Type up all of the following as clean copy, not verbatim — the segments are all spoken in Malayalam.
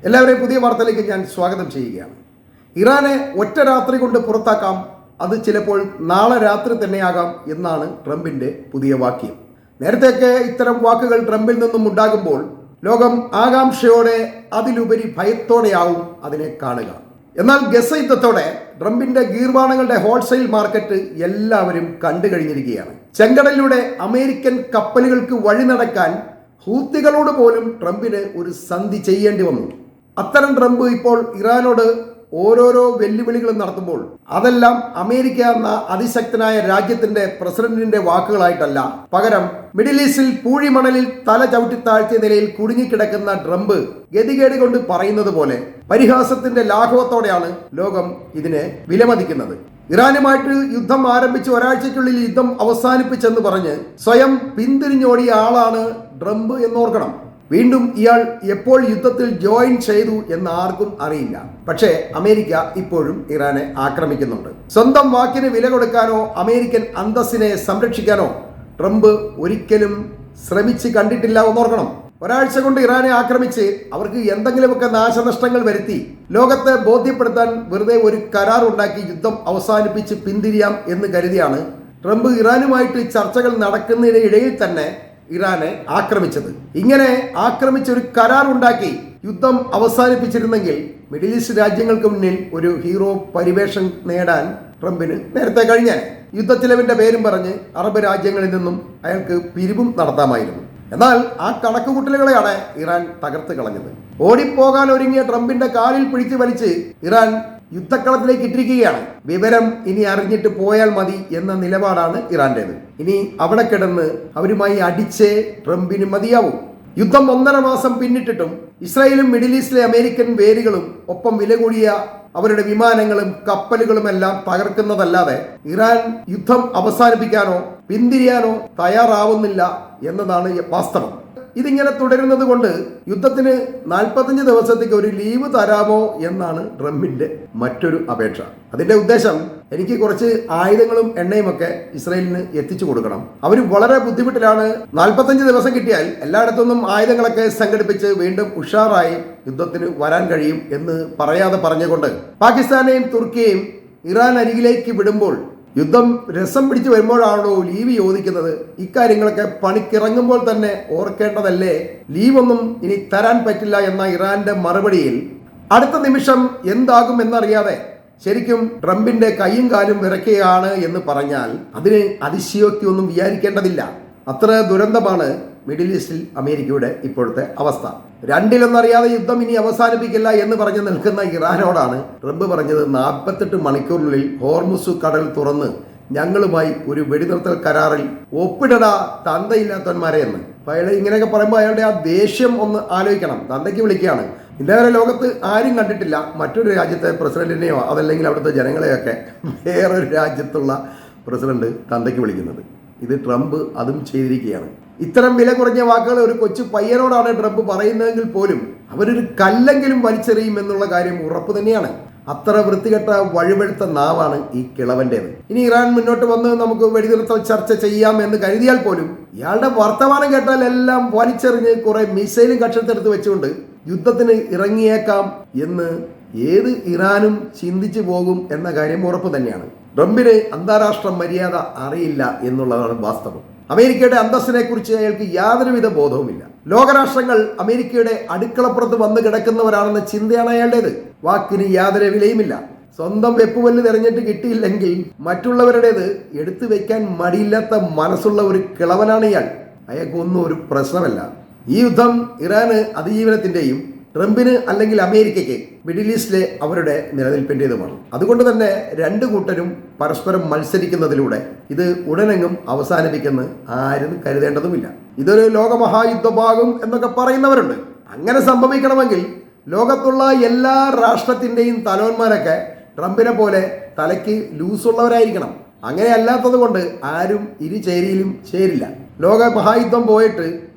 എല്ലാവരെയും പുതിയ വാർത്തയിലേക്ക് ഞാൻ സ്വാഗതം ചെയ്യുകയാണ്. ഇറാനെ ഒറ്റ രാത്രി കൊണ്ട് പുറത്താക്കാം, അത് ചിലപ്പോൾ നാളെ രാത്രി തന്നെയാകാം എന്നാണ് ട്രംപിന്റെ പുതിയ വാക്യം. നേരത്തെയൊക്കെ ഇത്തരം വാക്കുകൾ ട്രംപിൽ നിന്നും ഉണ്ടാകുമ്പോൾ ലോകം ആകാംക്ഷയോടെ അതിലുപരി ഭയത്തോടെയാവും അതിനെ കാണുക. എന്നാൽ ഗസ യുദ്ധത്തോടെ ട്രംപിന്റെ ഗീർവാണങ്ങളുടെ ഹോൾസെയിൽ മാർക്കറ്റ് എല്ലാവരും കണ്ടു കഴിഞ്ഞിരിക്കുകയാണ്. ചെങ്കടലിലൂടെ അമേരിക്കൻ കപ്പലുകൾക്ക് വഴി നടക്കാൻ ഹൂത്തികളോട് പോലും ട്രംപിന് ഒരു സന്ധി ചെയ്യേണ്ടി വന്നു. അത്തരം ട്രംപ് ഇപ്പോൾ ഇറാനോട് ഓരോരോ വെല്ലുവിളികളും നടത്തുമ്പോൾ അതെല്ലാം അമേരിക്ക എന്ന അതിശക്തനായ രാജ്യത്തിന്റെ പ്രസിഡന്റിന്റെ വാക്കുകളായിട്ടല്ല, പകരം മിഡിൽ ഈസ്റ്റിൽ പൂഴിമണലിൽ തല ചവിട്ടിത്താഴ്ത്തിയ നിലയിൽ കുടുങ്ങിക്കിടക്കുന്ന ട്രംപ് ഗതികേട് കൊണ്ട് പറയുന്നത് പോലെ പരിഹാസത്തിന്റെ ലാഘവത്തോടെയാണ് ലോകം ഇതിനെ വിലമതിക്കുന്നത്. ഇറാനുമായിട്ട് യുദ്ധം ആരംഭിച്ച് ഒരാഴ്ചയ്ക്കുള്ളിൽ യുദ്ധം അവസാനിപ്പിച്ചെന്ന് പറഞ്ഞ് സ്വയം പിന്തിരിഞ്ഞോടിയ ആളാണ് ട്രംപ് എന്നോർക്കണം. വീണ്ടും ഇയാൾ എപ്പോൾ യുദ്ധത്തിൽ ജോയിൻ ചെയ്തു എന്ന് ആർക്കും അറിയില്ല. പക്ഷേ അമേരിക്ക ഇപ്പോഴും ഇറാനെ ആക്രമിക്കുന്നുണ്ട്. സ്വന്തം വാക്കിന് വില കൊടുക്കാനോ അമേരിക്കൻ അന്തസ്സിനെ സംരക്ഷിക്കാനോ ട്രംപ് ഒരിക്കലും ശ്രമിച്ച് കണ്ടിട്ടില്ല എന്നോർക്കണം. ഒരാഴ്ച കൊണ്ട് ഇറാനെ ആക്രമിച്ച് അവർക്ക് എന്തെങ്കിലുമൊക്കെ നാശനഷ്ടങ്ങൾ വരുത്തി ലോകത്തെ ബോധ്യപ്പെടുത്താൻ വെറുതെ ഒരു കരാർ ഉണ്ടാക്കി യുദ്ധം അവസാനിപ്പിച്ച് പിന്തിരിയാം എന്ന് കരുതിയാണ് ട്രംപ് ഇറാനുമായിട്ട് ചർച്ചകൾ നടക്കുന്നതിനിടയിൽ തന്നെ ഇറാനെ ആക്രമിച്ചത്. ഇങ്ങനെ ആക്രമിച്ച് ഒരു കരാർ ഉണ്ടാക്കി യുദ്ധം അവസാനിപ്പിച്ചിരുന്നെങ്കിൽ മിഡിൽ ഈസ്റ്റ് രാജ്യങ്ങൾക്ക് മുന്നിൽ ഒരു ഹീറോ പരിവേഷം നേടാൻ ട്രംപിന് നേരത്തെ കഴിഞ്ഞാൽ യുദ്ധച്ചിലവിന്റെ പേരും പറഞ്ഞ് അറബ് രാജ്യങ്ങളിൽ നിന്നും അയാൾക്ക് പിരിവും നടത്താമായിരുന്നു. എന്നാൽ ആ കണക്കുകൂട്ടലുകളെയാണ് ഇറാൻ തകർത്ത് കളഞ്ഞത്. ഓടിപ്പോകാൻ ഒരുങ്ങിയ ട്രംപിന്റെ കാലിൽ പിടിച്ചു വലിച്ച് ഇറാൻ യുദ്ധക്കളത്തിലേക്ക് ഇട്ടിരിക്കുകയാണ്. വിവരം ഇനി അറിഞ്ഞിട്ട് പോയാൽ മതി എന്ന നിലപാടാണ് ഇറാന്റേത്. ഇനി അവിടെ കിടന്ന് അവരുമായി അടിച്ചേ ട്രംപിന് മതിയാവും. യുദ്ധം 1.5 മാസം പിന്നിട്ടിട്ടും ഇസ്രായേലും മിഡിൽ ഈസ്റ്റിലെ അമേരിക്കൻ വേരുകളും ഒപ്പം വില കൂടിയ അവരുടെ വിമാനങ്ങളും കപ്പലുകളുമെല്ലാം തകർക്കുന്നതല്ലാതെ ഇറാൻ യുദ്ധം അവസാനിപ്പിക്കാനോ പിന്തിരിയാനോ തയ്യാറാവുന്നില്ല എന്നതാണ് വാസ്തവം. ഇതിങ്ങനെ തുടരുന്നത് കൊണ്ട് യുദ്ധത്തിന് 45 ദിവസത്തേക്ക് ഒരു ലീവ് തരാമോ എന്നാണ് ട്രംപിന്റെ മറ്റൊരു അപേക്ഷ. അതിന്റെ ഉദ്ദേശം എനിക്ക് കുറച്ച് ആയുധങ്ങളും എണ്ണയും ഒക്കെ ഇസ്രായേലിന് എത്തിച്ചു കൊടുക്കണം. അവർ വളരെ ബുദ്ധിമുട്ടിലാണ്. 45 ദിവസം കിട്ടിയാൽ എല്ലായിടത്തുനിന്നും ആയുധങ്ങളൊക്കെ സംഘടിപ്പിച്ച് വീണ്ടും ഉഷാറായി യുദ്ധത്തിന് വരാൻ കഴിയും എന്ന് പറയാതെ പറഞ്ഞുകൊണ്ട് പാകിസ്ഥാനെയും തുർക്കിയെയും ഇറാൻ അരികിലേക്ക് വിടുമ്പോൾ യുദ്ധം രസം പിടിച്ചു വരുമ്പോഴാണോ ലീവ് ചോദിക്കുന്നത്? ഇക്കാര്യങ്ങളൊക്കെ പണിക്കിറങ്ങുമ്പോൾ തന്നെ ഓർക്കേണ്ടതല്ലേ? ലീവൊന്നും ഇനി തരാൻ പറ്റില്ല എന്ന ഇറാന്റെ മറുപടിയിൽ അടുത്ത നിമിഷം എന്താകും എന്നറിയാതെ ശരിക്കും ട്രംപിന്റെ കൈയും കാലും വിറയ്ക്കുകയാണ് എന്ന് പറഞ്ഞാൽ അതിന് അതിശയോക്തിയൊന്നും വിചാരിക്കേണ്ടതില്ല. അത്ര ദുരന്തമാണ് മിഡിൽ ഈസ്റ്റിൽ അമേരിക്കയുടെ ഇപ്പോഴത്തെ അവസ്ഥ. രണ്ടിലൊന്നറിയാതെ യുദ്ധം ഇനി അവസാനിപ്പിക്കില്ല എന്ന് പറഞ്ഞ് നിൽക്കുന്ന ഇറാനോടാണ് ട്രംപ് പറഞ്ഞത് 48 മണിക്കൂറിനുള്ളിൽ ഹോർമുസ് കടൽ തുറന്ന് ഞങ്ങളുമായി ഒരു വെടിനിർത്തൽ കരാറിൽ ഒപ്പിടടാ തന്തയില്ലാത്തവന്മാരെ എന്ന്. അയാൾ ഇങ്ങനെയൊക്കെ പറയുമ്പോൾ അയാളുടെ ആ ദേഷ്യം ഒന്ന് ആലോചിക്കണം. തന്തയ്ക്ക് വിളിക്കുകയാണ്. ഇന്നേവരെ ലോകത്ത് ആരും കണ്ടിട്ടില്ല മറ്റൊരു രാജ്യത്തെ പ്രസിഡന്റിനെയോ അതല്ലെങ്കിൽ അവിടുത്തെ ജനങ്ങളെയൊക്കെ വേറൊരു രാജ്യത്തുള്ള പ്രസിഡന്റ് തന്തയ്ക്ക് വിളിക്കുന്നത്. ഇത് ട്രംപ് അതും ചെയ്തിരിക്കുകയാണ്. ഇത്തരം വില കുറഞ്ഞ വാക്കുകൾ ഒരു കൊച്ചു പയ്യനോടാണ് ട്രംപ് പറയുന്നതെങ്കിൽ പോലും അവരൊരു കല്ലെങ്കിലും വലിച്ചെറിയും എന്നുള്ള കാര്യം ഉറപ്പ് തന്നെയാണ്. അത്ര വൃത്തികെട്ട വഴിവെടുത്ത നാവാണ് ഈ കിളവൻ്റേത്. ഇനി ഇറാൻ മുന്നോട്ട് വന്ന് നമുക്ക് വെടിനിർത്തൽ ചർച്ച ചെയ്യാം എന്ന് കരുതിയാൽ പോലും ഇയാളുടെ വർത്തമാനം കേട്ടാൽ എല്ലാം വലിച്ചെറിഞ്ഞ് കുറെ മിസൈലും കക്ഷത്തെടുത്ത് വെച്ചുകൊണ്ട് യുദ്ധത്തിന് ഇറങ്ങിയേക്കാം എന്ന് ഏത് ഇറാനും ചിന്തിച്ചു പോകും എന്ന കാര്യം ഉറപ്പ് തന്നെയാണ്. ട്രംപിന് അന്താരാഷ്ട്ര മര്യാദ അറിയില്ല എന്നുള്ളതാണ് വാസ്തവം. അമേരിക്കയുടെ അന്തസ്സിനെ കുറിച്ച് അയാൾക്ക് യാതൊരുവിധ ബോധവുമില്ല. ലോകരാഷ്ട്രങ്ങൾ അമേരിക്കയുടെ അടുക്കളപ്പുറത്ത് വന്ന് കിടക്കുന്നവരാണെന്ന ചിന്തയാണ് അയാളുടേത്. വാക്കിന് യാതൊരു വിലയുമില്ല. സ്വന്തം വെപ്പുവല്ല് തെരഞ്ഞിട്ട് കിട്ടിയില്ലെങ്കിൽ മറ്റുള്ളവരുടേത് എടുത്തു വെക്കാൻ മടിയില്ലാത്ത മനസ്സുള്ള ഒരു കിളവനാണ് ഇയാൾ. അയാൾക്കൊന്നും ഒരു പ്രശ്നമല്ല. ഈ യുദ്ധം ഇറാന് അതിജീവനത്തിന്റെയും ട്രംപിന് അല്ലെങ്കിൽ അമേരിക്കയ്ക്ക് മിഡിൽ ഈസ്റ്റിലെ അവരുടെ നിലനിൽപ്പിൻ്റെതുമാണ്. അതുകൊണ്ട് തന്നെ രണ്ടു കൂട്ടരും പരസ്പരം മത്സരിക്കുന്നതിലൂടെ ഇത് ഉടനെങ്ങും അവസാനിപ്പിക്കുന്ന ആരും കരുതേണ്ടതുമില്ല. ഇതൊരു ലോകമഹായുദ്ധമാകും എന്നൊക്കെ പറയുന്നവരുണ്ട്. അങ്ങനെ സംഭവിക്കണമെങ്കിൽ ലോകത്തുള്ള എല്ലാ രാഷ്ട്രത്തിൻ്റെയും തലവന്മാരൊക്കെ ട്രംപിനെ പോലെ തലയ്ക്ക് ലൂസുള്ളവരായിരിക്കണം. അങ്ങനെ അല്ലാത്തത് കൊണ്ട് ആരും ഇരുചേരിയിലും ചേരില്ല. ലോക മഹായുദ്ധം പോയിട്ട്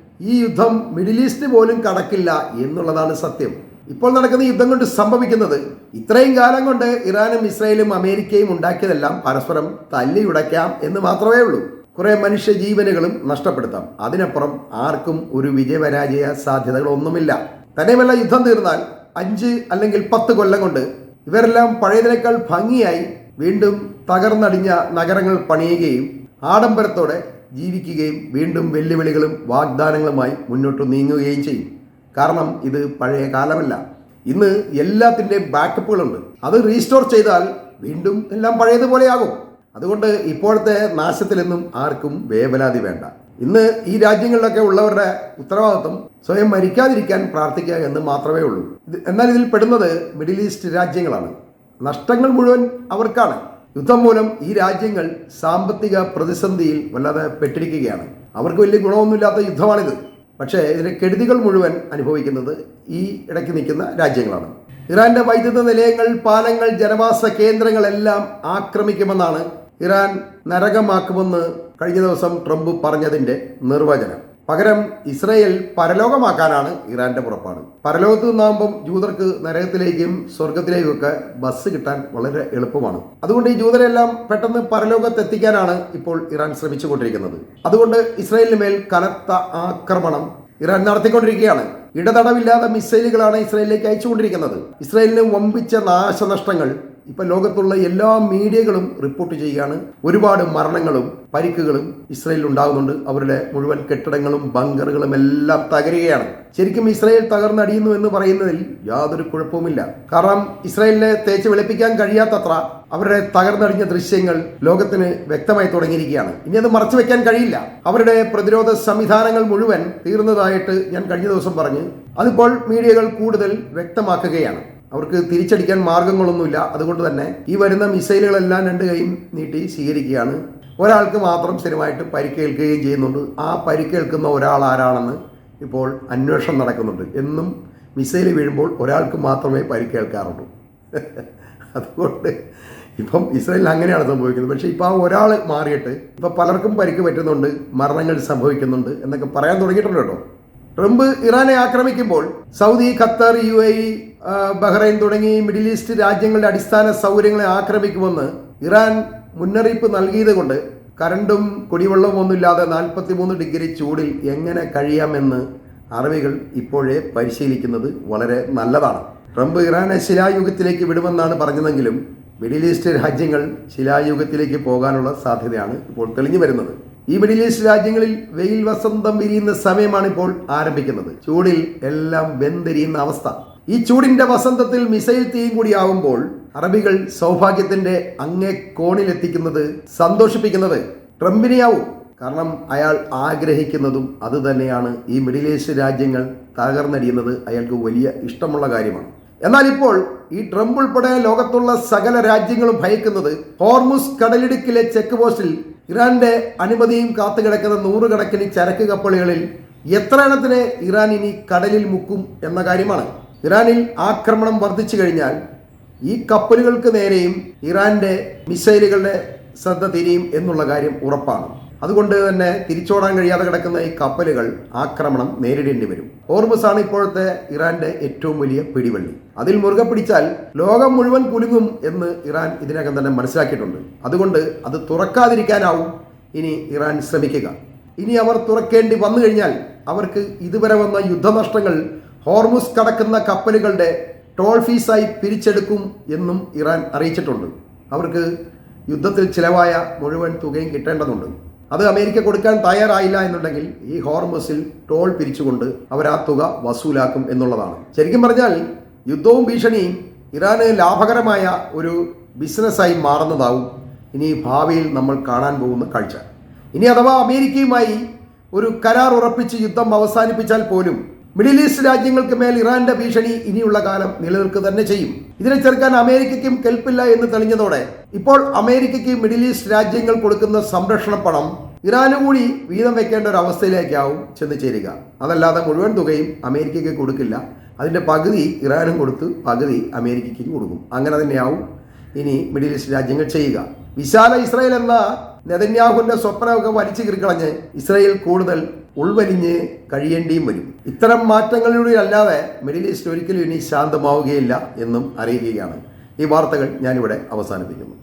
ഈ യുദ്ധം മിഡിൽ ഈസ്റ്റ് പോലും കടക്കില്ല എന്നുള്ളതാണ് സത്യം. ഇപ്പോൾ നടക്കുന്ന യുദ്ധം കൊണ്ട് സംഭവിക്കുന്നത് ഇത്രയും കാലം കൊണ്ട് ഇറാനും ഇസ്രായേലും അമേരിക്കയും ഉണ്ടാക്കിയതെല്ലാം പരസ്പരം തല്ലിയുടയ്ക്കാം എന്ന് മാത്രമേ ഉള്ളൂ. കുറെ മനുഷ്യ ജീവനുകളും നഷ്ടപ്പെടുത്താം. അതിനപ്പുറം ആർക്കും ഒരു വിജയപരാജയ സാധ്യതകളൊന്നുമില്ല. തന്നെയുമല്ല, യുദ്ധം തീർന്നാൽ 5 അല്ലെങ്കിൽ 10 കൊല്ലം കൊണ്ട് ഇവരെല്ലാം പഴയതിനേക്കാൾ ഭംഗിയായി വീണ്ടും തകർന്നടിഞ്ഞ നഗരങ്ങൾ പണിയുകയും ആഡംബരത്തോടെ ജീവിക്കുകയും വീണ്ടും വെല്ലുവിളികളും വാഗ്ദാനങ്ങളുമായി മുന്നോട്ട് നീങ്ങുകയും ചെയ്യും. കാരണം ഇത് പഴയ കാലമല്ല. ഇന്ന് എല്ലാത്തിൻ്റെയും ബാക്കപ്പുകളുണ്ട്. അത് റീസ്റ്റോർ ചെയ്താൽ വീണ്ടും എല്ലാം പഴയതുപോലെയാകും. അതുകൊണ്ട് ഇപ്പോഴത്തെ നാശത്തിലൊന്നും ആർക്കും വേവലാതി വേണ്ട. ഇന്ന് ഈ രാജ്യങ്ങളിലൊക്കെ ഉള്ളവരുടെ ഉത്തരവാദിത്വം സ്വയം മരിക്കാതിരിക്കാൻ പ്രാർത്ഥിക്കുക എന്ന് മാത്രമേ ഉള്ളൂ. എന്നാൽ ഇതിൽ പെടുന്നത് മിഡിൽ ഈസ്റ്റ് രാജ്യങ്ങളാണ്. നഷ്ടങ്ങൾ മുഴുവൻ അവർക്കാണ്. യുദ്ധം മൂലം ഈ രാജ്യങ്ങൾ സാമ്പത്തിക പ്രതിസന്ധിയിൽ വല്ലാതെ പെട്ടിരിക്കുകയാണ്. അവർക്ക് വലിയ ഗുണമൊന്നുമില്ലാത്ത യുദ്ധമാണിത്. പക്ഷേ ഇതിന്റെ കെടുതികൾ മുഴുവൻ അനുഭവിക്കുന്നത് ഈ ഇടയ്ക്ക് നിൽക്കുന്ന രാജ്യങ്ങളാണ്. ഇറാന്റെ വൈദ്യുത നിലയങ്ങൾ, പാലങ്ങൾ, ജനവാസ കേന്ദ്രങ്ങളെല്ലാം ആക്രമിക്കുമെന്നാണ് ഇറാൻ നരകമാക്കുമെന്ന് കഴിഞ്ഞ ദിവസം ട്രംപ് പറഞ്ഞതിന്റെ നിർവചനം. പകരം ഇസ്രയേൽ പരലോകമാക്കാനാണ് ഇറാന്റെ പുറപ്പാട്. പരലോകത്ത് നിന്നാകുമ്പം ജൂതർക്ക് നരകത്തിലേക്കും സ്വർഗത്തിലേക്കും ഒക്കെ ബസ് കിട്ടാൻ വളരെ എളുപ്പമാണ്. അതുകൊണ്ട് ഈ ജൂതരെല്ലാം പെട്ടെന്ന് പരലോകത്തെത്തിക്കാനാണ് ഇപ്പോൾ ഇറാൻ ശ്രമിച്ചുകൊണ്ടിരിക്കുന്നത്. അതുകൊണ്ട് ഇസ്രയേലിന് മേൽ കനത്ത ആക്രമണം ഇറാൻ നടത്തിക്കൊണ്ടിരിക്കുകയാണ്. ഇടതടവില്ലാതെ മിസൈലുകളാണ് ഇസ്രയേലിലേക്ക് അയച്ചുകൊണ്ടിരിക്കുന്നത്. ഇസ്രയേലിന് വമ്പിച്ച നാശനഷ്ടങ്ങൾ ഇപ്പം ലോകത്തുള്ള എല്ലാ മീഡിയകളും റിപ്പോർട്ട് ചെയ്യുകയാണ്. ഒരുപാട് മരണങ്ങളും പരിക്കുകളും ഇസ്രയേലിൽ ഉണ്ടാകുന്നുണ്ട്. അവരുടെ മുഴുവൻ കെട്ടിടങ്ങളും ബങ്കറുകളും എല്ലാം തകരുകയാണ്. ശരിക്കും ഇസ്രയേൽ തകർന്നടിയുന്നു എന്ന് പറയുന്നതിൽ യാതൊരു കുഴപ്പവുമില്ല. കാരണം ഇസ്രയേലിനെ തേച്ച് വെളുപ്പിക്കാൻ കഴിയാത്തത്ര അവരുടെ തകർന്നടിഞ്ഞ ദൃശ്യങ്ങൾ ലോകത്തിന് വ്യക്തമായി തുടങ്ങിയിരിക്കുകയാണ്. ഇനി അത് മറച്ചു വെക്കാൻ കഴിയില്ല. അവരുടെ പ്രതിരോധ സംവിധാനങ്ങൾ മുഴുവൻ തീർന്നതായിട്ട് ഞാൻ കഴിഞ്ഞ ദിവസം പറഞ്ഞു. അതിപ്പോൾ മീഡിയകൾ കൂടുതൽ വ്യക്തമാക്കുകയാണ്. അവർക്ക് തിരിച്ചടിക്കാൻ മാർഗങ്ങളൊന്നുമില്ല. അതുകൊണ്ട് തന്നെ ഈ വരുന്ന മിസൈലുകളെല്ലാം 2 കൈയും നീട്ടി സ്വീകരിക്കുകയാണ്. ഒരാൾക്ക് മാത്രം സ്ഥിരമായിട്ട് പരിക്കേൽക്കുകയും ചെയ്യുന്നുണ്ട്. ആ പരിക്കേൽക്കുന്ന ഒരാൾ ആരാണെന്ന് ഇപ്പോൾ അന്വേഷണം നടക്കുന്നുണ്ട്. എന്നും മിസൈൽ വീഴുമ്പോൾ ഒരാൾക്ക് മാത്രമേ പരിക്കേൽക്കാറുള്ളൂ. അതുകൊണ്ട് ഇപ്പം ഇസ്രയേലിൽ അങ്ങനെയാണ് സംഭവിക്കുന്നത്. പക്ഷേ ഇപ്പോൾ ആ ഒരാൾ മാറിയിട്ട് ഇപ്പം പലർക്കും പരിക്ക് പറ്റുന്നുണ്ട്, മരണങ്ങൾ സംഭവിക്കുന്നുണ്ട് എന്നൊക്കെ പറയാൻ തുടങ്ങിയിട്ടുണ്ട് കേട്ടോ. ട്രംപ് ഇറാനെ ആക്രമിക്കുമ്പോൾ സൗദി, ഖത്തർ, UAE, ബഹ്റൈൻ തുടങ്ങി മിഡിൽ ഈസ്റ്റ് രാജ്യങ്ങളുടെ അടിസ്ഥാന സൗകര്യങ്ങളെ ആക്രമിക്കുമെന്ന് ഇറാൻ മുന്നറിയിപ്പ് നൽകിയത് കൊണ്ട് കറണ്ടും കുടിവെള്ളവും ഒന്നുമില്ലാതെ 43 ഡിഗ്രി ചൂടിൽ എങ്ങനെ കഴിയാമെന്ന് അറബികൾ ഇപ്പോഴേ പരിശീലിക്കുന്നത് വളരെ നല്ലതാണ്. ട്രംപ് ഇറാനെ ശിലായുഗത്തിലേക്ക് വിടുമെന്നാണ് പറഞ്ഞതെങ്കിലും മിഡിൽ ഈസ്റ്റ് രാജ്യങ്ങൾ ശിലായുഗത്തിലേക്ക് പോകാനുള്ള സാധ്യതയാണ് ഇപ്പോൾ തെളിഞ്ഞു വരുന്നത്. ഈ മിഡിൽ ഈസ്റ്റ് രാജ്യങ്ങളിൽ വെയിൽ വസന്തം വിരിയുന്ന സമയമാണ് ഇപ്പോൾ ആരംഭിക്കുന്നത്. ചൂടിൽ എല്ലാം വെന്തെരിയുന്ന അവസ്ഥ. ഈ ചൂടിന്റെ വസന്തത്തിൽ മിസൈൽ തീയും കൂടി ആവുമ്പോൾ അറബികൾ സൗഭാഗ്യത്തിന്റെ അങ്ങേ കോണിലെത്തിക്കുന്നത്, സന്തോഷിപ്പിക്കുന്നത് ട്രംപിനെയാവും. കാരണം അയാൾ ആഗ്രഹിക്കുന്നതും അത് തന്നെയാണ്. ഈ മിഡിൽ ഈസ്റ്റ് രാജ്യങ്ങൾ തകർന്നടിയുന്നത് അയാൾക്ക് വലിയ ഇഷ്ടമുള്ള കാര്യമാണ്. എന്നാൽ ഇപ്പോൾ ഈ ട്രംപ് ഉൾപ്പെടെ ലോകത്തുള്ള സകല രാജ്യങ്ങളും ഭയക്കുന്നത് ഹോർമുസ് കടലിടുക്കിലെ ചെക്ക് പോസ്റ്റിൽ ഇറാന്റെ അനുമതിയും കാത്തുകിടക്കുന്ന 100 കണക്കിന് ചരക്ക് കപ്പലുകളിൽ എത്ര എണ്ണത്തിനെ ഇറാൻ ഇനി കടലിൽ മുക്കും എന്ന കാര്യമാണ്. ഇറാനിൽ ആക്രമണം വർദ്ധിച്ചു കഴിഞ്ഞാൽ ഈ കപ്പലുകൾക്ക് നേരെയും ഇറാന്റെ മിസൈലുകളുടെ ശ്രദ്ധ തിരിയും എന്നുള്ള കാര്യം ഉറപ്പാണ്. അതുകൊണ്ട് തന്നെ തിരിച്ചോടാൻ കഴിയാതെ കിടക്കുന്ന ഈ കപ്പലുകൾ ആക്രമണം നേരിടേണ്ടി വരും. ഹോർമുസ് ആണ് ഇപ്പോഴത്തെ ഇറാന്റെ ഏറ്റവും വലിയ പിടിവള്ളി. അതിൽ മുറുകെ പിടിച്ചാൽ ലോകം മുഴുവൻ കുലുങ്ങും എന്ന് ഇറാൻ ഇതിനകം തന്നെ മനസ്സിലാക്കിയിട്ടുണ്ട്. അതുകൊണ്ട് അത് തുറക്കാതിരിക്കാനാവും ഇനി ഇറാൻ ശ്രമിക്കുക. ഇനി അവർ തുറക്കേണ്ടി വന്നു കഴിഞ്ഞാൽ അവർക്ക് ഇതുവരെ വന്ന യുദ്ധനഷ്ടങ്ങൾ ഹോർമുസ് കടക്കുന്ന കപ്പലുകളുടെ ടോൾ ഫീസായി പിരിച്ചെടുക്കും എന്നും ഇറാൻ അറിയിച്ചിട്ടുണ്ട്. അവർക്ക് യുദ്ധത്തിൽ ചിലവായ മുഴുവൻ തുകയും കിട്ടേണ്ടതുണ്ട്. അത് അമേരിക്ക കൊടുക്കാൻ തയ്യാറായില്ല എന്നുണ്ടെങ്കിൽ ഈ ഹോർമുസിൽ ടോൾ പിരിച്ചുകൊണ്ട് അവർ ആ തുക വസൂലാക്കും എന്നുള്ളതാണ്. ശരിക്കും പറഞ്ഞാൽ യുദ്ധവും ഭീഷണിയും ഇറാന് ലാഭകരമായ ഒരു ബിസിനസ്സായി മാറുന്നതാവും ഇനി ഭാവിയിൽ നമ്മൾ കാണാൻ പോകുന്ന കാഴ്ച. ഇനി അഥവാ അമേരിക്കയുമായി ഒരു കരാർ ഉറപ്പിച്ച് യുദ്ധം അവസാനിപ്പിച്ചാൽ പോലും മിഡിൽ ഈസ്റ്റ് രാജ്യങ്ങൾക്ക് മേൽ ഇറാന്റെ ഭീഷണി ഇനിയുള്ള കാലം നിലനിൽക്കുക തന്നെ ചെയ്യും. ഇതിനെ ചെറുക്കാൻ അമേരിക്കയ്ക്കും കെൽപ്പില്ല എന്ന് തെളിഞ്ഞതോടെ ഇപ്പോൾ അമേരിക്കയ്ക്ക് മിഡിൽ ഈസ്റ്റ് രാജ്യങ്ങൾ കൊടുക്കുന്ന സംരക്ഷണ പണം ഇറാന് കൂടി വീതം വെക്കേണ്ട ഒരു അവസ്ഥയിലേക്കാവും ചെന്ന് ചേരുക. അതല്ലാതെ മുഴുവൻ തുകയും അമേരിക്കയ്ക്ക് കൊടുക്കില്ല. അതിൻ്റെ പകുതി ഇറാനും കൊടുത്ത് പകുതി അമേരിക്കയ്ക്കും കൊടുക്കും. അങ്ങനെ തന്നെയാവും ഇനി മിഡിൽ ഈസ്റ്റ് രാജ്യങ്ങൾ ചെയ്യുക. വിശാല ഇസ്രായേൽ എന്ന നെതന്യാഹുവിന്റെ സ്വപ്നമൊക്കെ വലിച്ചു കീറിക്കളഞ്ഞ് ഇസ്രായേൽ കൂടുതൽ ഉൾവലിഞ്ഞ് കഴിയേണ്ടിയും വരും. ഇത്തരം മാറ്റങ്ങളിലൂടെ അല്ലാതെ മിഡിൽ ഈസ്റ്റ് ഒരിക്കലും ഇനി ശാന്തമാവുകയില്ല എന്നും അറിയുകയാണ്. ഈ വാർത്തകൾ ഞാനിവിടെ അവസാനിപ്പിക്കുന്നു.